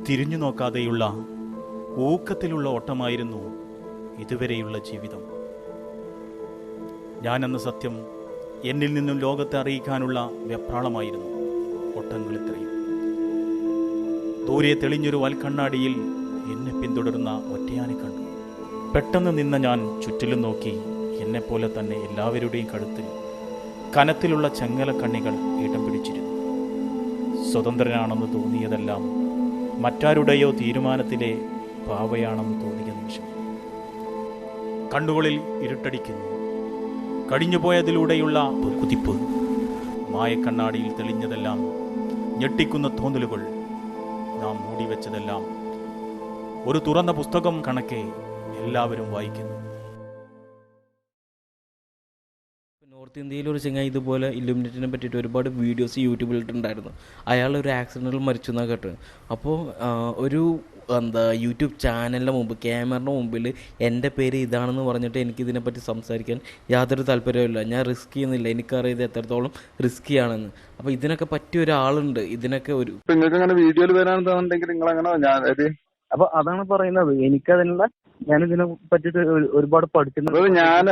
തിരിഞ്ഞു നോക്കാതെയുള്ള ഊക്കത്തിലുള്ള ഓട്ടമായിരുന്നു ഇതുവരെയുള്ള ജീവിതം. ഞാനെന്ന സത്യം എന്നിൽ നിന്നും ലോകത്തെ അറിയിക്കാനുള്ള വെപ്രാളമായിരുന്നു ഓട്ടങ്ങൾ ഇത്രയും. ദൂരെ തെളിഞ്ഞൊരു വൽക്കണ്ണാടിയിൽ എന്നെ പിന്തുടരുന്ന ഒറ്റയാനെ കണ്ടു. പെട്ടെന്ന് നിന്ന ഞാൻ ചുറ്റിലും നോക്കി. എന്നെപ്പോലെ തന്നെ എല്ലാവരുടെയും കഴുത്തിൽ കനത്തിലുള്ള ചങ്ങലക്കണ്ണികൾ ഇടം പിടിച്ചിരുന്നു. സ്വതന്ത്രനാണെന്ന് തോന്നിയതെല്ലാം മറ്റാരുടെയോ തീരുമാനത്തിലെ പാവയാണെന്ന് തോന്നിയ നിമിഷം. കണ്ണുകളിൽ ഇരുട്ടടിക്കുന്നു. കഴിഞ്ഞുപോയതിലൂടെയുള്ള ഒരു കുതിപ്പ്. മായക്കണ്ണാടിയിൽ തെളിഞ്ഞതെല്ലാം ഞെട്ടിക്കുന്ന തോന്നലുകൾ. നാം മൂടിവെച്ചതെല്ലാം ഒരു തുറന്ന പുസ്തകം കണക്കെ എല്ലാവരും വായിക്കുന്നു. നോർത്ത് ഇന്ത്യയിൽ ഒരു ചങ്ങായി ഇതുപോലെ ഇല്ലുമിനേറ്റിനെ പറ്റിയിട്ട് ഒരുപാട് വീഡിയോസ് യൂട്യൂബിൽ ഇട്ടുണ്ടായിരുന്നു. അയാൾ ഒരു ആക്സിഡൻറ്റിൽ മരിച്ചു എന്നാണ് കേട്ടത്. അപ്പോൾ ഒരു യൂട്യൂബ് ചാനലിൻ്റെ മുമ്പ് ക്യാമറയുടെ മുമ്പിൽ എൻ്റെ പേര് ഇതാണെന്ന് പറഞ്ഞിട്ട് എനിക്കിതിനെപ്പറ്റി സംസാരിക്കാൻ യാതൊരു താല്പര്യമില്ല. ഞാൻ റിസ്ക് ചെയ്യുന്നില്ല. എനിക്കറിയത് എത്രത്തോളം റിസ്ക്കിയാണെന്ന്. അപ്പോൾ ഇതിനൊക്കെ പറ്റിയ ഒരാളുണ്ട്. ഇതിനൊക്കെ ഒരു നിങ്ങൾക്ക് അങ്ങനെ വീഡിയോയിൽ വരാണെന്നുണ്ടെങ്കിൽ നിങ്ങൾ അങ്ങനെ അപ്പൊ അതാണ് പറയുന്നത്. എനിക്കതിനുള്ള ഞാനിതിനെ പറ്റിയിട്ട് ഒരുപാട് പഠിക്കുന്നത്. ഞാൻ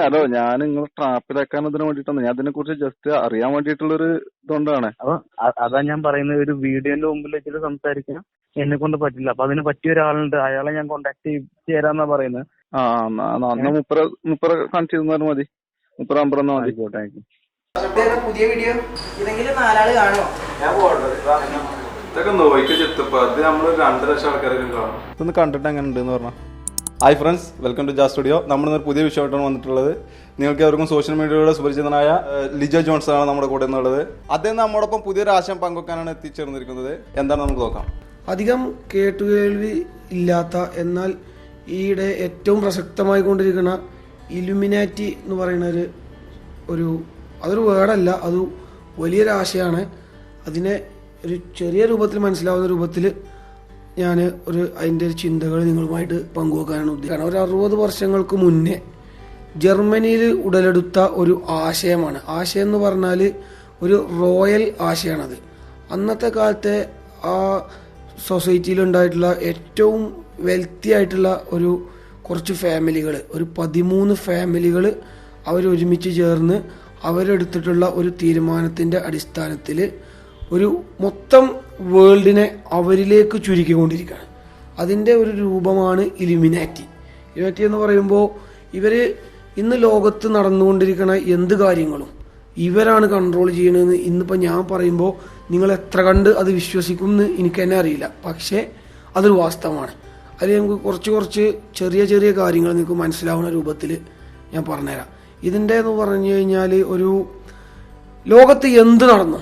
നിങ്ങൾ ട്രാപ്പിലാക്കാൻ ഇതിന് വേണ്ടിയിട്ടാണ്. ഞാൻ ഇതിനെ കുറിച്ച് ജസ്റ്റ് അറിയാൻ വേണ്ടിയിട്ടുള്ളൊരു ഇതുകൊണ്ടാണ്. അപ്പൊ അതാ ഞാൻ പറയുന്നത്, ഒരു വീഡിയോന്റെ മുമ്പിൽ വെച്ചിട്ട് സംസാരിക്കാൻ എന്നെ കൊണ്ട് പറ്റില്ല. അപ്പൊ അതിന് പറ്റിയ ഒരാളുണ്ട്, അയാളെ ഞാൻ കോണ്ടാക്ട് ചെയ്യാന്നാ പറയുന്നത്. അന്ന് മുപ്പറ കാണിച്ചു തന്നാലും മതി. മുപ്പറ അമ്പറന്നാ മതി. പുതിയ വീഡിയോ ഇതെങ്കിലും 4 ആള് കാണുമോ? ഇതൊക്കെ നോയിക്ക് ചെത്തപ്പോ അത് നമ്മൾ 2 ലക്ഷം ആൾക്കാരെങ്കിലും കാണും. ഇതൊന്ന് കണ്ടിട്ട് എങ്ങനെ ഉണ്ടെന്ന് പറഞ്ഞാൽ. ഹായ് ഫ്രണ്ട്സ്, വെൽക്കം ടു ജാ സ്റ്റുഡിയോ. നമ്മളിന്നൊരു പുതിയ വിഷയമായിട്ടാണ് വന്നിട്ടുള്ളത്. നിങ്ങൾക്ക് അവർക്കും സോഷ്യൽ മീഡിയയുടെ സുപരിചിതനായ ലിജോ ജോൺസൺ ആണ് നമ്മുടെ കൂടെ എന്നുള്ളത്. അദ്ദേഹം നമ്മോടൊപ്പം പുതിയൊരു ആശയം പങ്കുവെക്കാനാണ് എത്തിച്ചേർന്നിരിക്കുന്നത്. എന്താണ് നമുക്ക് നോക്കാം. അധികം കേട്ടുകേൾവി ഇല്ലാത്ത എന്നാൽ ഈയിടെ ഏറ്റവും പ്രസക്തമായി കൊണ്ടിരിക്കുന്ന ഇലുമിനാറ്റി എന്ന് പറയുന്ന അതൊരു വേർഡല്ല, അത് വലിയൊരു ആശയമാണ്. അതിനെ ഒരു ചെറിയ രൂപത്തിൽ മനസ്സിലാവുന്ന രൂപത്തിൽ ഞാൻ അതിൻ്റെ ഒരു ചിന്തകൾ നിങ്ങളുമായിട്ട് പങ്കുവെക്കാനാണ് ഉദ്ദേശിക്കുന്നത്. ഒരു 60 വർഷങ്ങൾക്ക് മുന്നേ ജർമ്മനിയിൽ ഉടലെടുത്ത ഒരു ആശയമാണ്. ആശയം എന്ന് പറഞ്ഞാൽ ഒരു റോയൽ ആശയമാണത്. അന്നത്തെ കാലത്തെ ആ സൊസൈറ്റിയിൽ ഉണ്ടായിട്ടുള്ള ഏറ്റവും വെൽത്തി ആയിട്ടുള്ള കുറച്ച് ഫാമിലികൾ, ഒരു 13 ഫാമിലികൾ അവരൊരുമിച്ച് ചേർന്ന് അവരെടുത്തിട്ടുള്ള ഒരു തീരുമാനത്തിൻ്റെ അടിസ്ഥാനത്തിൽ ഒരു മൊത്തം വേൾഡിനെ അവരിലേക്ക് ചുരുക്കിക്കൊണ്ടിരിക്കുകയാണ്. അതിൻ്റെ ഒരു രൂപമാണ് ഇലുമിനാറ്റി. ഇലുമിനാറ്റി എന്ന് പറയുമ്പോൾ ഇന്ന് ലോകത്ത് നടന്നുകൊണ്ടിരിക്കുന്ന എന്ത് കാര്യങ്ങളും ഇവരാണ് കൺട്രോൾ ചെയ്യണമെന്ന് ഇന്നിപ്പോൾ ഞാൻ പറയുമ്പോൾ നിങ്ങൾ എത്ര കണ്ട് അത് വിശ്വസിക്കും എന്ന് എനിക്ക് തന്നെ അറിയില്ല. പക്ഷേ അതൊരു വാസ്തവമാണ്. അതിൽ നമുക്ക് കുറച്ച് ചെറിയ ചെറിയ കാര്യങ്ങൾ നിങ്ങൾക്ക് മനസ്സിലാവുന്ന രൂപത്തിൽ ഞാൻ പറഞ്ഞുതരാം. ഇതിൻ്റെ എന്ന് പറഞ്ഞു കഴിഞ്ഞാൽ ഒരു ലോകത്ത് എന്ത് നടന്നു,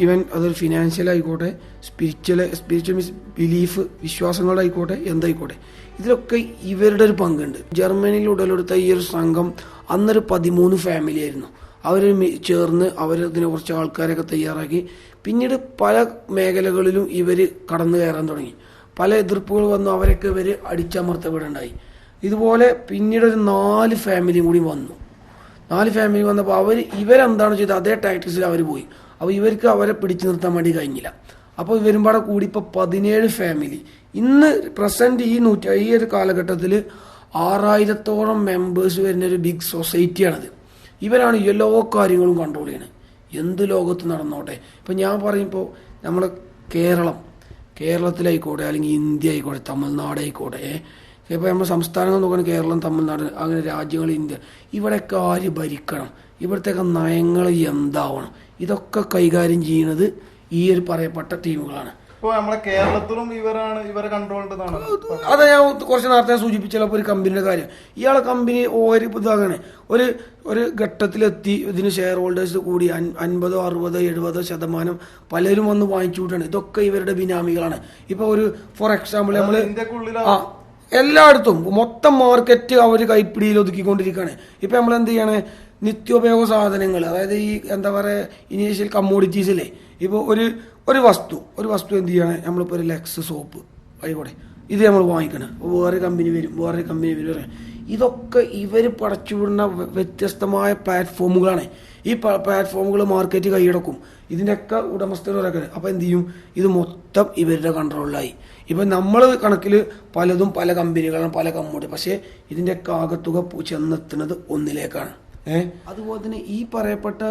ഈവൻ അതൊരു ഫിനാൻഷ്യൽ ആയിക്കോട്ടെ, സ്പിരിച്വൽ മീൻസ് ബിലീഫ്, വിശ്വാസങ്ങളായിക്കോട്ടെ, എന്തായിക്കോട്ടെ, ഇതിലൊക്കെ ഇവരുടെ ഒരു പങ്കുണ്ട്. ജർമ്മനിയിൽ ഉടലെടുത്ത ഈ ഒരു സംഘം അന്നൊരു 13 ഫാമിലി ആയിരുന്നു. അവർ ചേർന്ന് അവരതിനെ കുറച്ച് ആൾക്കാരൊക്കെ തയ്യാറാക്കി. പിന്നീട് പല മേഖലകളിലും ഇവർ കടന്നു കയറാൻ തുടങ്ങി. പല എതിർപ്പുകൾ വന്നു, അവരൊക്കെ ഇവർ അടിച്ചമർത്തപ്പെടേണ്ടായി. ഇതുപോലെ പിന്നീട് ഒരു 4 ഫാമിലിയും കൂടി വന്നു. 4 ഫാമിലി വന്നപ്പോൾ ഇവരെന്താണ് ചെയ്തത്, അതേ ടാക്ടിക്സിൽ അവർ പോയി. അപ്പോൾ ഇവർക്ക് അവരെ പിടിച്ചു നിർത്താൻ വേണ്ടി കഴിഞ്ഞില്ല. അപ്പോൾ ഇവരുമ്പാടെ കൂടി ഇപ്പോൾ 17 ഫാമിലി. ഇന്ന് പ്രസന്റ് ഈ ഒരു കാലഘട്ടത്തിൽ 6000-ഓളം മെമ്പേഴ്സ് വരുന്ന ഒരു ബിഗ് സൊസൈറ്റിയാണത്. ഇവരാണ് എല്ലാ കാര്യങ്ങളും കൺട്രോൾ ചെയ്യണത്. എന്ത് ലോകത്ത് നടന്നോട്ടെ. ഇപ്പം ഞാൻ പറയുമ്പോൾ നമ്മളെ കേരളത്തിലായിക്കോട്ടെ, അല്ലെങ്കിൽ ഇന്ത്യ ആയിക്കോട്ടെ, തമിഴ്നാട് ആയിക്കോട്ടെ, ഇപ്പോൾ നമ്മുടെ സംസ്ഥാനങ്ങൾ നോക്കുകയാണെങ്കിൽ കേരളം, തമിഴ്നാട്, അങ്ങനെ രാജ്യങ്ങൾ, ഇന്ത്യ, ഇവിടെയൊക്കെ ആര് ഭരിക്കണം, ഇവിടത്തെയൊക്കെ നയങ്ങൾ എന്താവണം, ഇതൊക്കെ കൈകാര്യം ചെയ്യുന്നത് ഈ ഒരു പറയപ്പെട്ട ടീമുകളാണ്. നമ്മുടെ കേരളത്തിലും ഇവരെ കൺട്രോൾ. അതെ, ഞാൻ കുറച്ച് നേരത്തെ സൂചിപ്പിച്ചല്ലോ ഒരു കമ്പനിയുടെ കാര്യം. ഇയാളെ കമ്പനി ഇതാകണേ ഒരു ഘട്ടത്തിലെത്തി. ഇതിന് ഷെയർ ഹോൾഡേഴ്സ് കൂടി 50%, 60%, 70% പലരും വന്ന് വാങ്ങിച്ചു കൂട്ടാണ്. ഇതൊക്കെ ഇവരുടെ ബിനാമികളാണ്. ഇപ്പൊ ഫോർ എക്സാമ്പിൾ നമ്മള് എല്ലായിടത്തും മൊത്തം മാർക്കറ്റ് അവർ കൈപ്പിടിയിൽ ഒതുക്കിക്കൊണ്ടിരിക്കുകയാണ്. ഇപ്പൊ നമ്മൾ എന്ത് ചെയ്യണേ, നിത്യോപയോഗ സാധനങ്ങൾ, അതായത് ഈ എന്താ പറയുക, ഇനീഷ്യൽ കമ്മോഡിറ്റീസ് അല്ലേ. ഇപ്പോൾ ഒരു വസ്തു എന്ത് ചെയ്യണേ, നമ്മളിപ്പോൾ ഒരു ലെക്സ് സോപ്പ് ആയിക്കോട്ടെ, ഇത് നമ്മൾ വാങ്ങിക്കണം. വേറെ കമ്പനി വരും. ഇതൊക്കെ ഇവർ പടച്ചുവിടുന്ന വ്യത്യസ്തമായ പ്ലാറ്റ്ഫോമുകളാണ്. ഈ പ്ലാറ്റ്ഫോമുകൾ മാർക്കറ്റ് കൈയടക്കും. ഇതിൻ്റെയൊക്കെ ഉടമസ്ഥരൊക്കെ. അപ്പോൾ എന്ത് ചെയ്യും? ഇത് മൊത്തം ഇവരുടെ കൺട്രോളിലായി. ഇപ്പം നമ്മൾ കണക്കിൽ പലതും പല കമ്പനികളാണ്, പല കമ്മൂട്ടി. പക്ഷേ ഇതിൻ്റെയൊക്കെ ആകത്തുക ചെന്നെത്തുന്നത് ഒന്നിലേക്കാണ്. അതുപോലെ തന്നെ ഈ പറയപ്പെട്ട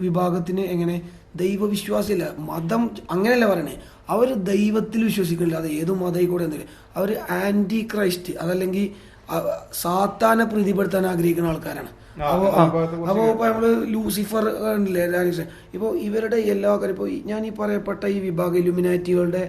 വിഭാഗത്തിന് എങ്ങനെ ദൈവവിശ്വാസമില്ല, മതം അങ്ങനെയല്ല പറയണേ. അവർ ദൈവത്തിൽ വിശ്വസിക്കുന്നില്ല. അത് ഏത് മതം കൂടെ എന്തെങ്കിലും അവർ ആന്റി ക്രൈസ്റ്റ് അതല്ലെങ്കിൽ സാത്താനെ പ്രീതിപ്പെടുത്താൻ ആഗ്രഹിക്കുന്ന ആൾക്കാരാണ്. അപ്പോൾ ഇപ്പൊ നമ്മള് ലൂസിഫർ ഇപ്പോൾ ഇവരുടെ എല്ലാ കാര്യം ഇപ്പോൾ ഞാൻ ഈ പറയപ്പെട്ട ഈ വിഭാഗം ഇലുമിനാറ്റികളുടെ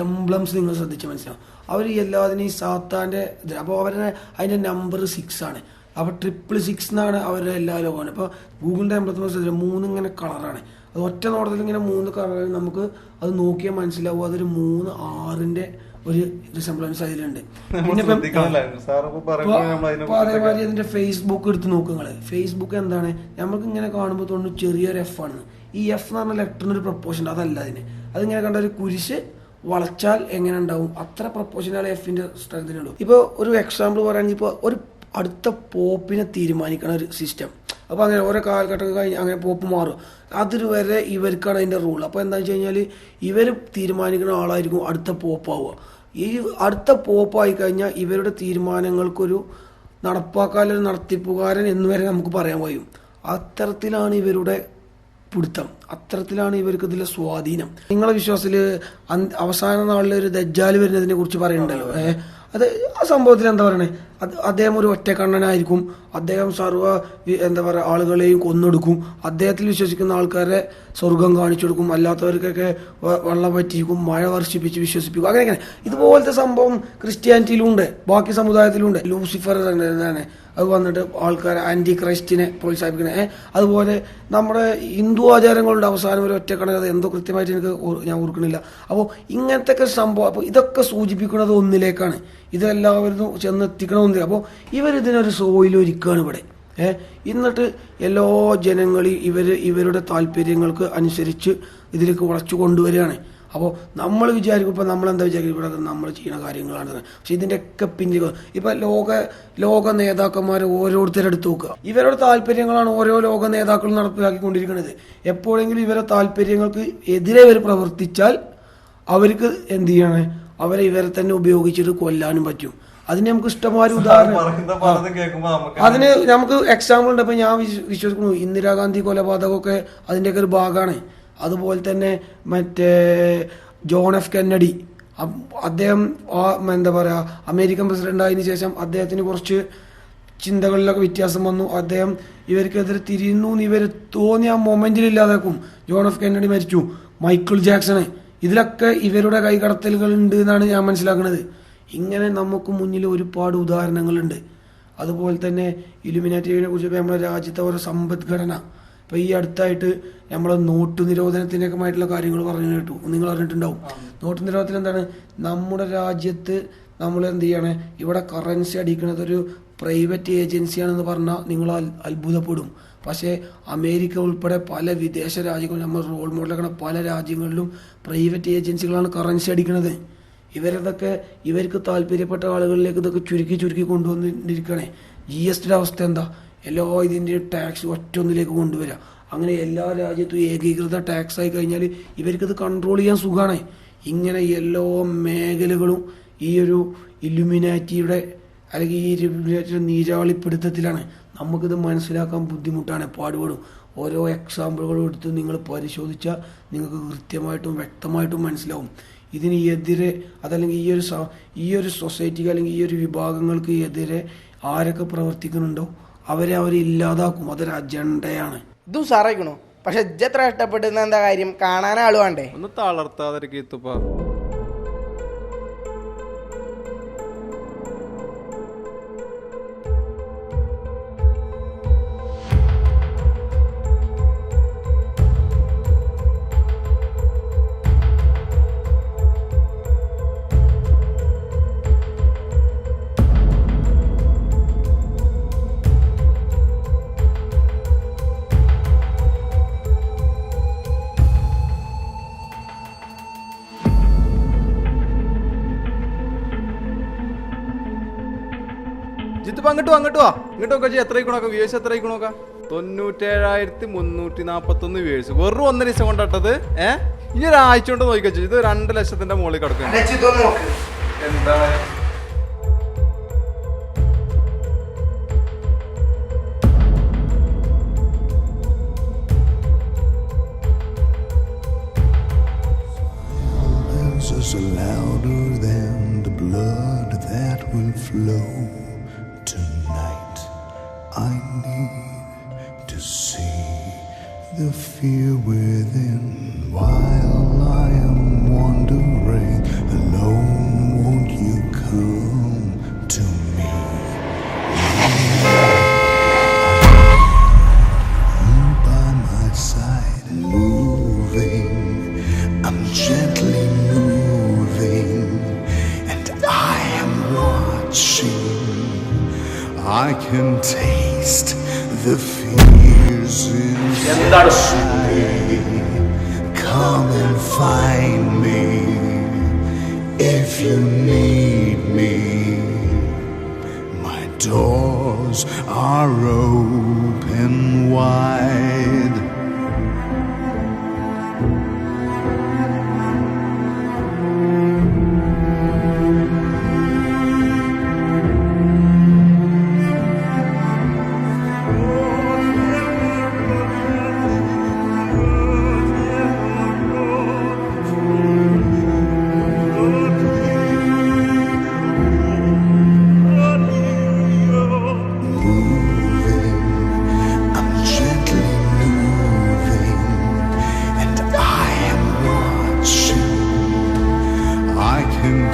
എംബ്ലംസ് നിങ്ങൾ ശ്രദ്ധിച്ച് മനസ്സിലാവും. അവർ എല്ലാത്തിനും ഈ സാത്താന്റെ അപ്പോൾ അവരുടെ അതിന്റെ നമ്പർ 6 ആണ്. അപ്പോൾ 666 എന്നാണ് അവരുടെ എല്ലാ ലോകമാണ്. ഇപ്പോൾ ഗൂഗിളിന്റെ എംബ്ലത്തിൽ 3 ഇങ്ങനെ കളറാണ്. അത് ഒറ്റ നോട്ടത്തിൽ ഇങ്ങനെ 3 കളർ നമുക്ക് അത് നോക്കിയാൽ മനസ്സിലാവും. അതൊരു 3 6ന്റെ ഒരു റിസംബ്ലൻസ് അതിലുണ്ട്. പിന്നെ അതേമാതിരി അതിന്റെ ഫേസ്ബുക്ക് എടുത്ത് നോക്കുങ്ങള്. ഫേസ്ബുക്ക് എന്താണ് നമുക്ക് ഇങ്ങനെ കാണുമ്പോൾ തോന്നുന്നു ചെറിയൊരു എഫ് ആണ്. ഈ എഫ് എന്ന് പറഞ്ഞ ലെറ്ററിനൊരു പ്രപ്പോർഷൻ അതല്ല. അതിങ്ങനെ കണ്ട ഒരു കുരിശ് വളച്ചാൽ എങ്ങനെ ഉണ്ടാവും അത്ര പ്രപ്പോർഷനാണ് എഫിന്റെ സ്ട്രെങ്തിനുള്ളൂ. ഇപ്പൊ ഒരു എക്സാമ്പിൾ പറയുകയാണെങ്കിൽ ഇപ്പൊ ഒരു അടുത്ത പോപ്പിനെ തീരുമാനിക്കണ ഒരു സിസ്റ്റം. അപ്പോൾ അങ്ങനെ ഓരോ കാലഘട്ടമൊക്കെ കഴിഞ്ഞ് അങ്ങനെ പോപ്പ് മാറും. അതിവരെ ഇവർക്കാണ് അതിൻ്റെ റൂൾ. അപ്പോൾ എന്താണെന്ന് വെച്ച് കഴിഞ്ഞാൽ ഇവർ തീരുമാനിക്കുന്ന ആളായിരിക്കും അടുത്ത പോപ്പാവുക. ഈ അടുത്ത പോപ്പായി കഴിഞ്ഞാൽ ഇവരുടെ തീരുമാനങ്ങൾക്കൊരു നടപ്പാക്കാനൊരു നടത്തിപ്പുകാരൻ എന്നുവരെ നമുക്ക് പറയാൻ കഴിയും. അത്തരത്തിലാണ് ഇവരുടെ പിടുത്തം, അത്തരത്തിലാണ് ഇവർക്ക് ഇതിലെ സ്വാധീനം. നിങ്ങളെ വിശ്വാസത്തിൽ അവസാന നാളിൽ ഒരു ദജ്ജാൽ വരുന്നതിനെ കുറിച്ച് പറയുന്നുണ്ടല്ലോ. അത് ആ സംഭവത്തിൽ എന്താ പറയണേ, അദ്ദേഹം ഒരു ഒറ്റക്കണ്ണനായിരിക്കും. അദ്ദേഹം സർവ്വ എന്താ പറയുക ആളുകളെയും കൊന്നൊടുക്കും. അദ്ദേഹത്തിൽ വിശ്വസിക്കുന്ന ആൾക്കാരെ സ്വർഗം കാണിച്ചു കൊടുക്കും, അല്ലാത്തവർക്കൊക്കെ വെള്ളം പറ്റിക്കും, മഴ വർഷിപ്പിച്ച് വിശ്വസിപ്പിക്കും. അങ്ങനെ ഇതുപോലത്തെ സംഭവം ക്രിസ്ത്യാനിറ്റിയിലും ഉണ്ട്, ബാക്കി സമുദായത്തിലും ഉണ്ട്. ലൂസിഫർ എന്താണ് അത് വന്നിട്ട് ആൾക്കാർ ആന്റി ക്രൈസ്റ്റിനെ പ്രോത്സാഹിപ്പിക്കണേ. അതുപോലെ നമ്മുടെ ഹിന്ദു ആചാരങ്ങളുടെ അവസാനം ഒരു ഒറ്റക്കണ്ണൻ, അത് എന്തോ കൃത്യമായിട്ട് ഞാൻ ഓർക്കണില്ല. അപ്പോൾ ഇങ്ങനത്തെ ഒക്കെ സംഭവം, അപ്പോൾ ഇതൊക്കെ സൂചിപ്പിക്കുന്നത് ഒന്നിലേക്കാണ്. ഇതെല്ലാവരും ചെന്നെത്തിക്കണമെന്നില്ല. അപ്പോൾ ഇവരിതിനൊരു സോയിലൊരുക്കുകയാണ് ഇവിടെ. എന്നിട്ട് എല്ലാ ജനങ്ങളെയും ഇവരുടെ താല്പര്യങ്ങൾക്ക് അനുസരിച്ച് ഇതിലേക്ക് വളച്ചു കൊണ്ടുവരികയാണ്. അപ്പോൾ നമ്മൾ വിചാരിക്കും ഇപ്പം നമ്മളെന്താ വിചാരിക്കും ഇവിടെ നമ്മൾ ചെയ്യുന്ന കാര്യങ്ങളാണ്. പക്ഷെ ഇതിൻ്റെയൊക്കെ പിന്നിൽ ഇപ്പം ലോക നേതാക്കന്മാരെ ഓരോരുത്തരെടുത്ത് നോക്കുക. ഇവരുടെ താല്പര്യങ്ങളാണ് ഓരോ ലോക നേതാക്കളും നടപ്പിലാക്കിക്കൊണ്ടിരിക്കുന്നത്. എപ്പോഴെങ്കിലും ഇവരുടെ താല്പര്യങ്ങൾക്ക് എതിരെ ഇവർ പ്രവർത്തിച്ചാൽ അവർക്ക് എന്ത് ചെയ്യണേ, അവരെ ഇവരെ തന്നെ ഉപയോഗിച്ചിട്ട് കൊല്ലാനും പറ്റും. അതിന് നമുക്ക് ഇഷ്ടമായ ഉദാഹരണം, അതിന് നമുക്ക് എക്സാമ്പിൾ ഉണ്ട്. ഇപ്പൊ ഞാൻ വിശ്വസിക്കുന്നു ഇന്ദിരാഗാന്ധി കൊലപാതകമൊക്കെ അതിൻ്റെയൊക്കെ ഒരു ഭാഗമാണ്. അതുപോലെ തന്നെ മറ്റേ ജോൺ എഫ് കെന്നഡി, അദ്ദേഹം എന്താ പറയുക അമേരിക്കൻ പ്രസിഡന്റ് ആയതിനു ശേഷം അദ്ദേഹത്തിന് കുറച്ച് ചിന്തകളിലൊക്കെ വ്യത്യാസം വന്നു. അദ്ദേഹം ഇവർക്കെതിരെ തിരിയുന്നു എന്ന് ഇവർ തോന്നിയ ആ മൊമെന്റിൽ ഇല്ലാതാക്കും. ജോൺ എഫ് കെന്നഡി മരിച്ചു. മൈക്കിൾ ജാക്സണ്, ഇതിലൊക്കെ ഇവരുടെ കൈകടത്തലുകൾ ഉണ്ട് എന്നാണ് ഞാൻ മനസ്സിലാക്കുന്നത്. ഇങ്ങനെ നമുക്ക് മുന്നിൽ ഒരുപാട് ഉദാഹരണങ്ങളുണ്ട്. അതുപോലെ തന്നെ ഇലുമിനാറ്റിനെ കുറിച്ച് നമ്മുടെ രാജ്യത്തെ ഓരോ സമ്പദ്ഘടന, ഇപ്പൊ ഈ അടുത്തായിട്ട് നമ്മളെ നോട്ട് നിരോധനത്തിനൊക്കെമായിട്ടുള്ള കാര്യങ്ങൾ പറഞ്ഞു കേട്ടു, നിങ്ങൾ അറിഞ്ഞിട്ടുണ്ടാവും. നോട്ട് നിരോധനം എന്താണ്, നമ്മുടെ രാജ്യത്ത് നമ്മൾ എന്ത് ചെയ്യണേ, ഇവിടെ കറൻസി അടിക്കുന്നത് ഒരു പ്രൈവറ്റ് ഏജൻസിയാണെന്ന് പറഞ്ഞാൽ നിങ്ങൾ അത്ഭുതപ്പെടും. പക്ഷേ അമേരിക്ക ഉൾപ്പെടെ പല വിദേശ രാജ്യങ്ങളും നമ്മൾ റോൾ മോഡലാക്കുന്ന പല രാജ്യങ്ങളിലും പ്രൈവറ്റ് ഏജൻസികളാണ് കറൻസി അടിക്കുന്നത്. ഇവർക്ക് താല്പര്യപ്പെട്ട ആളുകളിലേക്ക് ഇതൊക്കെ ചുരുക്കി കൊണ്ടുവന്നിരിക്കണേ. GSTയുടെ അവസ്ഥ എന്താ, എല്ലാ ഇതിൻ്റെ ടാക്സ് ഒറ്റൊന്നിലേക്ക് കൊണ്ടുവരിക. അങ്ങനെ എല്ലാ രാജ്യത്തും ഏകീകൃത ടാക്സ് ആയി കഴിഞ്ഞാൽ ഇവർക്കിത് കൺട്രോൾ ചെയ്യാൻ സുഖമാണ്. ഇങ്ങനെ എല്ലാ മേഖലകളും ഈ ഒരു ഇലുമിനാറ്റിയുടെ അല്ലെങ്കിൽ ഈ ഇലുമിനാറ്റിയുടെ നീരാളിപ്പിടുത്തത്തിലാണ്. നമുക്കിത് മനസ്സിലാക്കാൻ ബുദ്ധിമുട്ടാണ്, പാടുപെടും. ഓരോ എക്സാമ്പിളുകളും എടുത്ത് നിങ്ങൾ പരിശോധിച്ചാൽ നിങ്ങൾക്ക് കൃത്യമായിട്ടും വ്യക്തമായിട്ടും മനസ്സിലാവും. ഇതിന് എതിരെ അതല്ലെങ്കിൽ ഈ ഒരു സൊസൈറ്റിക്ക് അല്ലെങ്കിൽ ഈ ഒരു വിഭാഗങ്ങൾക്ക് എതിരെ ആരൊക്കെ പ്രവർത്തിക്കുന്നുണ്ടോ അവരെ ഇല്ലാതാക്കും. അതൊരു അജണ്ടയാണ്. ഇതും സാറായിക്കണോ, പക്ഷെ എത്ര ഇഷ്ടപ്പെടുന്ന എന്താ കാര്യം, കാണാൻ ആള് വേണ്ടേ? ഒന്ന് തളർത്താതിരിക്കപ്പ. ജിത്ത് അങ്ങോട്ട് അങ്ങോട്ട് വാ ഇങ്ങോട്ട് നോക്കാം എത്ര ആയിക്കണോക്ക വ്യൂവേഴ്സ് എത്ര ആയിക്കണോക്കാം 97,341 വ്യൂവേഴ്സ് വെറും 1 ദിവസം കൊണ്ടിട്ടത് ഈ ഒരാഴ്ച കൊണ്ട് നോക്കിക്കോ ഇത് 2 ലക്ഷത്തിന്റെ മുകളിൽ കിടക്കുന്നു എന്താ is louder than the blood that will flow tonight. I need to see the fear within while I am wandering alone. Won't you come to me? You by my side, moving. I'm gently moving, and I am watching. I can taste the fears inside. Come and find me if you need me. My doors are open wide.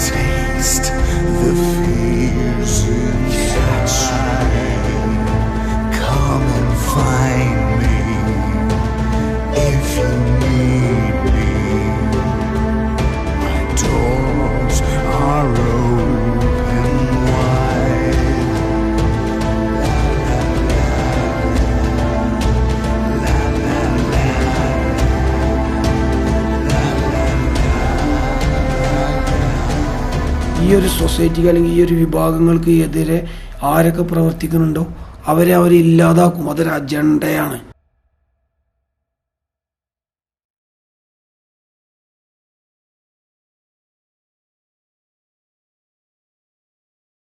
Taste the fears inside. Come and find me if you need me. My doors are open wide. La la la la la ഈ ഒരു സൊസൈറ്റിക്ക് അല്ലെങ്കിൽ ഈ ഒരു വിഭാഗങ്ങൾക്ക് എതിരെ ആരൊക്കെ പ്രവർത്തിക്കുന്നുണ്ടോ അവരെ ഇല്ലാതാക്കും. അതൊരു അജണ്ടയാണ്.